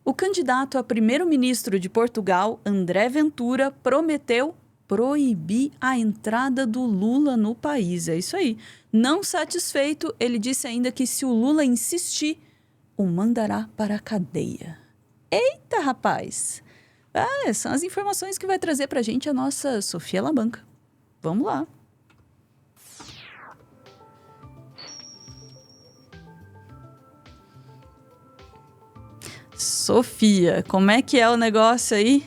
O candidato a primeiro-ministro de Portugal, André Ventura, prometeu proibir a entrada do Lula no país. É isso aí. Não satisfeito, ele disse ainda que se o Lula insistir, o mandará para a cadeia. Eita, rapaz! São as informações que vai trazer pra gente a nossa Sofia Labanca. Vamos lá. Sofia, como é que é o negócio aí?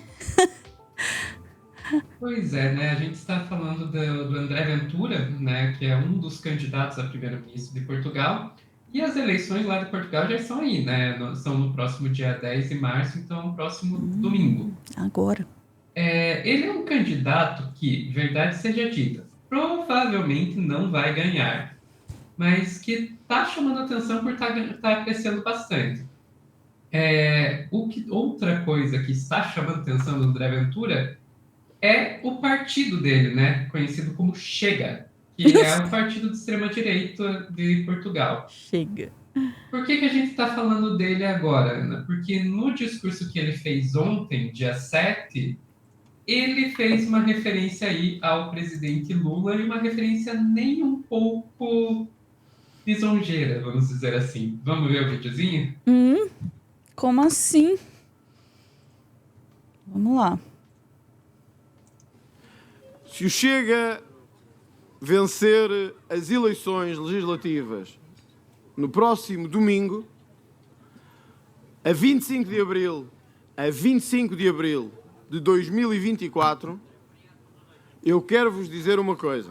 Pois é, né? A gente está falando do André Ventura, né? Que é um dos candidatos a primeiro-ministro de Portugal. E as eleições lá de Portugal já estão aí, né? São no próximo dia 10 de março, então no próximo domingo. Agora. Ele é um candidato que, verdade seja dita, provavelmente não vai ganhar, mas que está chamando atenção por estar crescendo bastante. Outra coisa que está chamando atenção do André Ventura é o partido dele, né? Conhecido como Chega, que é o partido de extrema-direita de Portugal. Chega. Por que a gente está falando dele agora, Ana? Porque no discurso que ele fez ontem, dia 7, ele fez uma referência aí ao presidente Lula e uma referência nem um pouco lisonjeira, vamos dizer assim. Vamos ver o videozinho? Como assim? Vamos lá. Se o Chega vencer as eleições legislativas no próximo domingo, a 25 de abril de 2024, eu quero vos dizer uma coisa.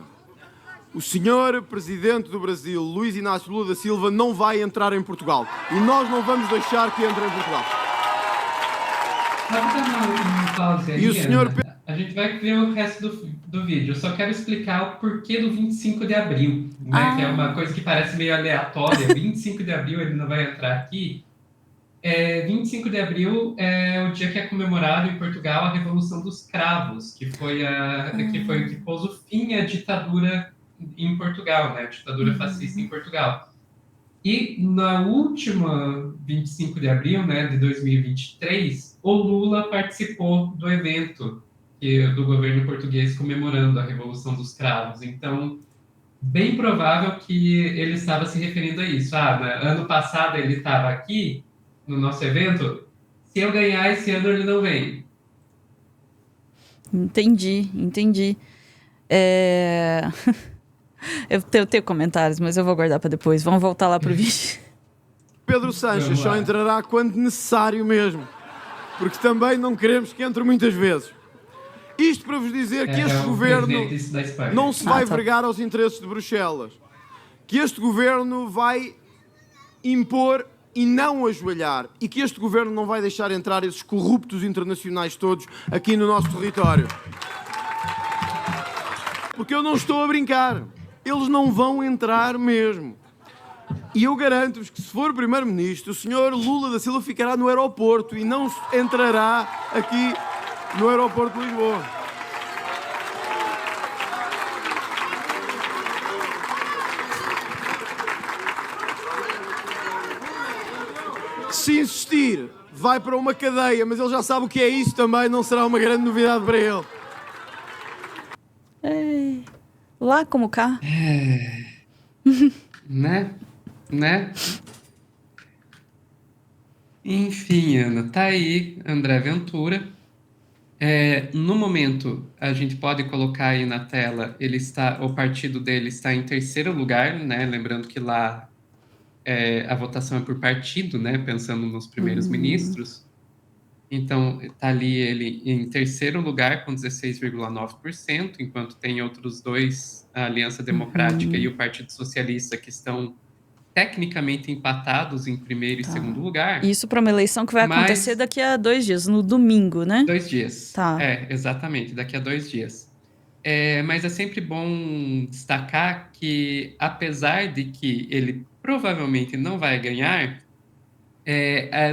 O senhor Presidente do Brasil, Luís Inácio Lula da Silva, não vai entrar em Portugal. E nós não vamos deixar que entre em Portugal. Uma pausa aí, E o senhor... Ana. A gente vai ver o resto do vídeo. Eu só quero explicar o porquê do 25 de abril, né? Que é uma coisa que parece meio aleatória. 25 de abril ele não vai entrar aqui. 25 de abril é o dia que é comemorado em Portugal a Revolução dos Cravos, que foi o que pôs o fim à ditadura em Portugal, né? A ditadura fascista em Portugal. E na última 25 de abril, né, de 2023, o Lula participou do evento do governo português comemorando a Revolução dos Cravos. Então, bem provável que ele estava se referindo a isso. Ano passado ele estava aqui no nosso evento, se eu ganhar esse ano ele não vem. Entendi. Eu tenho comentários, mas eu vou guardar para depois. Vamos voltar lá pro vídeo. Pedro Sanches só entrará quando necessário mesmo, porque também não queremos que entre muitas vezes. Isto para vos dizer que este governo não se vai vergar aos interesses de Bruxelas, que este governo vai impor e não ajoelhar, e que este governo não vai deixar entrar esses corruptos internacionais todos aqui no nosso território. Porque eu não estou a brincar, eles não vão entrar mesmo. E eu garanto-vos que se for primeiro-ministro, o senhor Lula da Silva ficará no aeroporto e não entrará aqui no aeroporto de Lisboa. Se insistir, vai para uma cadeia, mas ele já sabe o que é isso também, não será uma grande novidade para ele. Lá como cá. Né? Enfim, Ana, tá aí André Ventura. No momento, a gente pode colocar aí na tela, o partido dele está em terceiro lugar, né? Lembrando que lá a votação é por partido, né? Pensando nos primeiros ministros. Então, está ali ele em terceiro lugar com 16,9%, enquanto tem outros dois, a Aliança Democrática e o Partido Socialista, que estão tecnicamente empatados em primeiro e segundo lugar. Isso para uma eleição que vai acontecer daqui a 2 dias, no domingo, né? 2 dias. Tá. Exatamente, daqui a 2 dias. Mas é sempre bom destacar que, apesar de que ele provavelmente não vai ganhar,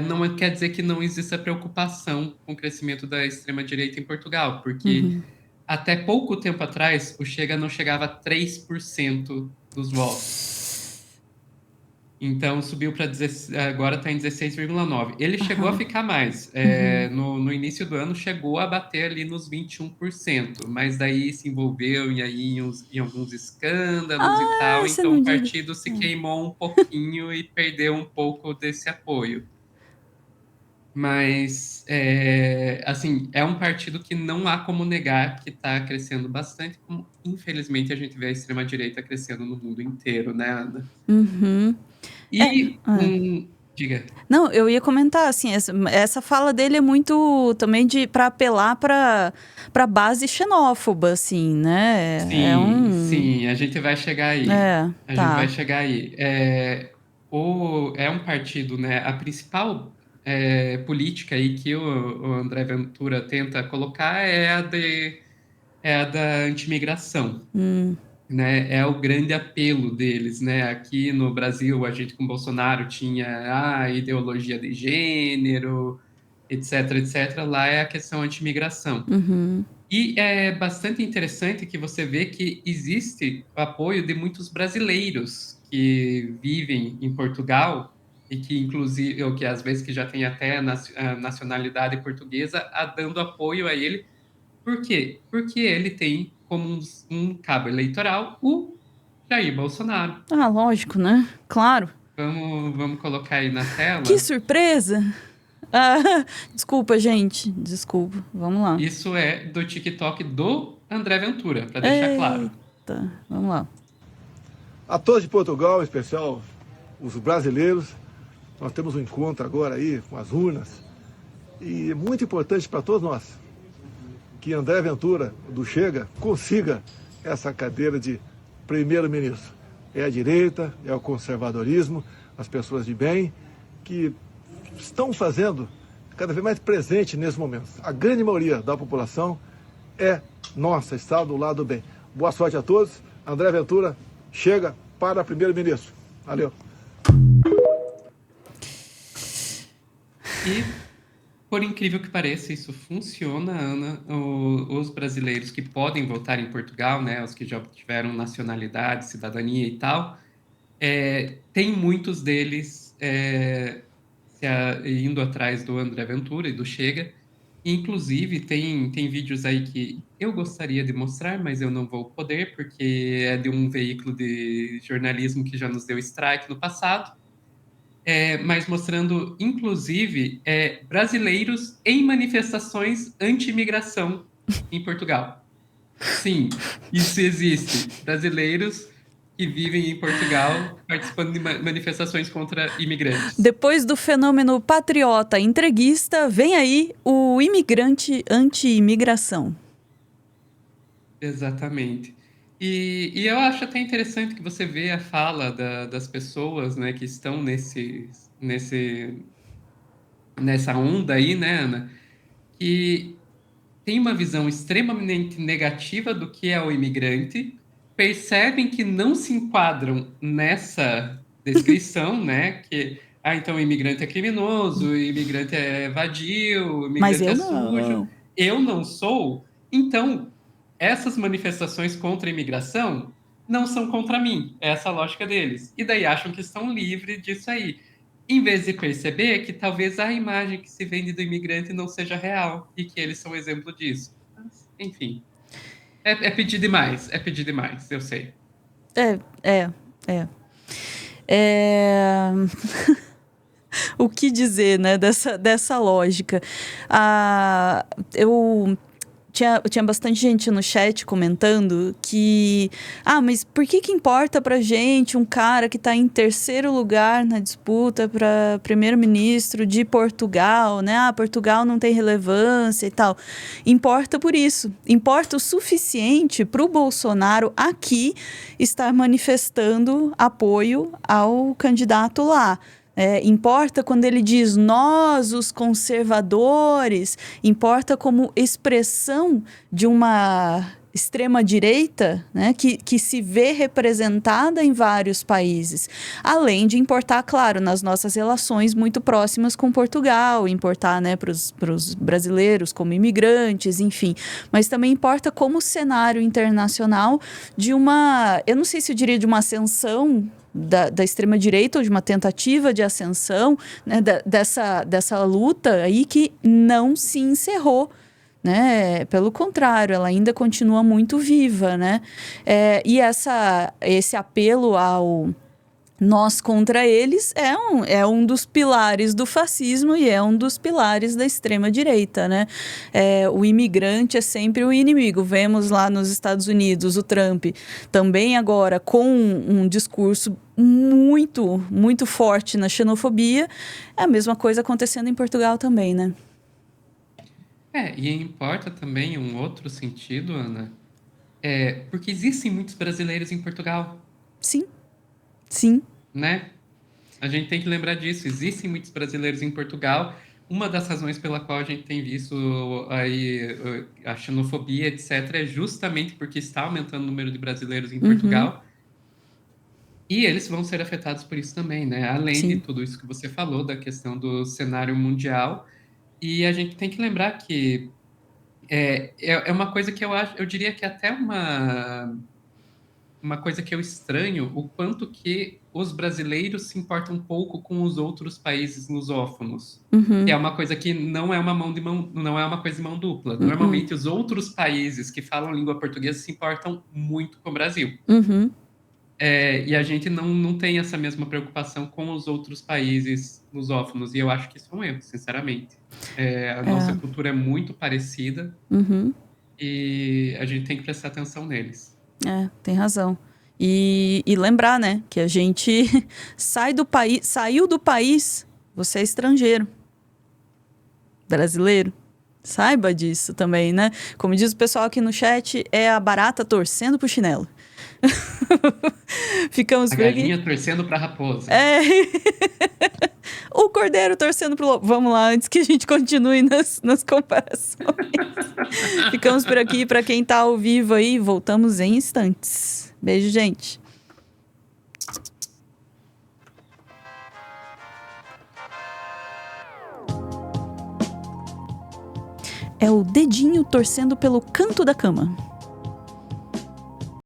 não quer dizer que não exista preocupação com o crescimento da extrema-direita em Portugal, porque até pouco tempo atrás o Chega não chegava a 3% dos votos. Então, subiu para agora está em 16,9. Ele chegou a ficar mais. No início do ano, chegou a bater ali nos 21%, mas daí se envolveu em alguns escândalos e tal, então o partido se queimou um pouquinho e perdeu um pouco desse apoio. Mas, assim, é um partido que não há como negar que está crescendo bastante, como infelizmente a gente vê a extrema-direita crescendo no mundo inteiro, né, Ana? E diga. Não, eu ia comentar, assim, essa fala dele é muito também para apelar para base xenófoba, assim, né? Sim, a gente vai chegar aí. Gente vai chegar aí. É um partido, né? A principal política aí que o André Ventura tenta colocar é a da anti-imigração. Né, é o grande apelo deles, né? Aqui no Brasil, a gente com Bolsonaro tinha a ideologia de gênero, etc, etc. Lá é a questão anti-imigração. E é bastante interessante que você vê que existe o apoio de muitos brasileiros que vivem em Portugal e que, inclusive, ou que às vezes que já tem até a nacionalidade portuguesa, dando apoio a ele. Por quê? Porque ele tem como um cabo eleitoral o Jair Bolsonaro. Lógico, né? Claro. Vamos colocar aí na tela. Que surpresa! Desculpa, gente. Desculpa. Vamos lá. Isso é do TikTok do André Ventura, para deixar claro. Vamos lá. A todos de Portugal, em especial os brasileiros, nós temos um encontro agora aí com as urnas. E é muito importante para todos nós que André Ventura, do Chega, consiga essa cadeira de primeiro-ministro. É a direita, é o conservadorismo, as pessoas de bem, que estão fazendo cada vez mais presente nesse momento. A grande maioria da população está do lado do bem. Boa sorte a todos. André Ventura, Chega para primeiro-ministro. Valeu. E, por incrível que pareça, isso funciona, Ana. Os brasileiros que podem votar em Portugal, né, os que já tiveram nacionalidade, cidadania e tal, tem muitos deles indo atrás do André Ventura e do Chega. Inclusive, tem vídeos aí que eu gostaria de mostrar, mas eu não vou poder, porque é de um veículo de jornalismo que já nos deu strike no passado. Mas mostrando, inclusive, brasileiros em manifestações anti-imigração em Portugal. Sim, isso existe. Brasileiros que vivem em Portugal participando de manifestações contra imigrantes. Depois do fenômeno patriota entreguista, vem aí o imigrante anti-imigração. Exatamente. E eu acho até interessante que você vê a fala das pessoas, né, que estão nessa onda aí, né, Ana, que tem uma visão extremamente negativa do que é o imigrante, percebem que não se enquadram nessa descrição, né, que então o imigrante é criminoso, o imigrante é vadio, o imigrante é sujo. Eu não sou, então essas manifestações contra a imigração não são contra mim, é essa a lógica deles. E daí acham que estão livres disso aí. Em vez de perceber que talvez a imagem que se vende do imigrante não seja real e que eles são exemplo disso. Mas, enfim, é pedir demais, eu sei. O que dizer, né, dessa lógica? Tinha bastante gente no chat comentando que... mas por que importa pra gente um cara que tá em terceiro lugar na disputa para primeiro-ministro de Portugal, né? Portugal não tem relevância e tal. Importa por isso. Importa o suficiente pro Bolsonaro aqui estar manifestando apoio ao candidato lá. Importa quando ele diz nós, os conservadores, importa como expressão de uma extrema-direita, né, que se vê representada em vários países. Além de importar, claro, nas nossas relações muito próximas com Portugal, importar, né, para os brasileiros como imigrantes, enfim. Mas também importa como cenário internacional de uma, eu não sei se eu diria de uma ascensão, da extrema-direita, ou de uma tentativa de ascensão, né, dessa luta aí que não se encerrou. Né? Pelo contrário, ela ainda continua muito viva, né? E esse apelo ao nós contra eles é um dos pilares do fascismo e é um dos pilares da extrema-direita, né? O imigrante é sempre o inimigo. Vemos lá nos Estados Unidos o Trump também agora com um discurso muito, muito forte na xenofobia. É a mesma coisa acontecendo em Portugal também, né? E importa também um outro sentido, Ana, porque existem muitos brasileiros em Portugal. Sim, sim. Né? A gente tem que lembrar disso, existem muitos brasileiros em Portugal. Uma das razões pela qual a gente tem visto aí a xenofobia, etc., é justamente porque está aumentando o número de brasileiros em Portugal. E eles vão ser afetados por isso também, né? Além de tudo isso que você falou, da questão do cenário mundial. E a gente tem que lembrar que é uma coisa que eu diria que é até uma coisa que eu estranho, o quanto que os brasileiros se importam um pouco com os outros países lusófonos. Que é uma coisa que não é não é uma coisa de mão dupla. Normalmente, os outros países que falam língua portuguesa se importam muito com o Brasil. E a gente não tem essa mesma preocupação com os outros países lusófonos. E eu acho que isso é um erro, sinceramente. A nossa cultura é muito parecida e a gente tem que prestar atenção neles. Tem razão. E lembrar, né, que a gente saiu do país, você é estrangeiro. Brasileiro. Saiba disso também, né? Como diz o pessoal aqui no chat, é a barata torcendo pro chinelo. Ficamos a por aqui. A galinha torcendo pra raposa. O cordeiro torcendo pro lobo. Vamos lá, antes que a gente continue nas comparações. Ficamos por aqui. Para quem tá ao vivo aí, voltamos em instantes. Beijo, gente. É o dedinho torcendo pelo canto da cama.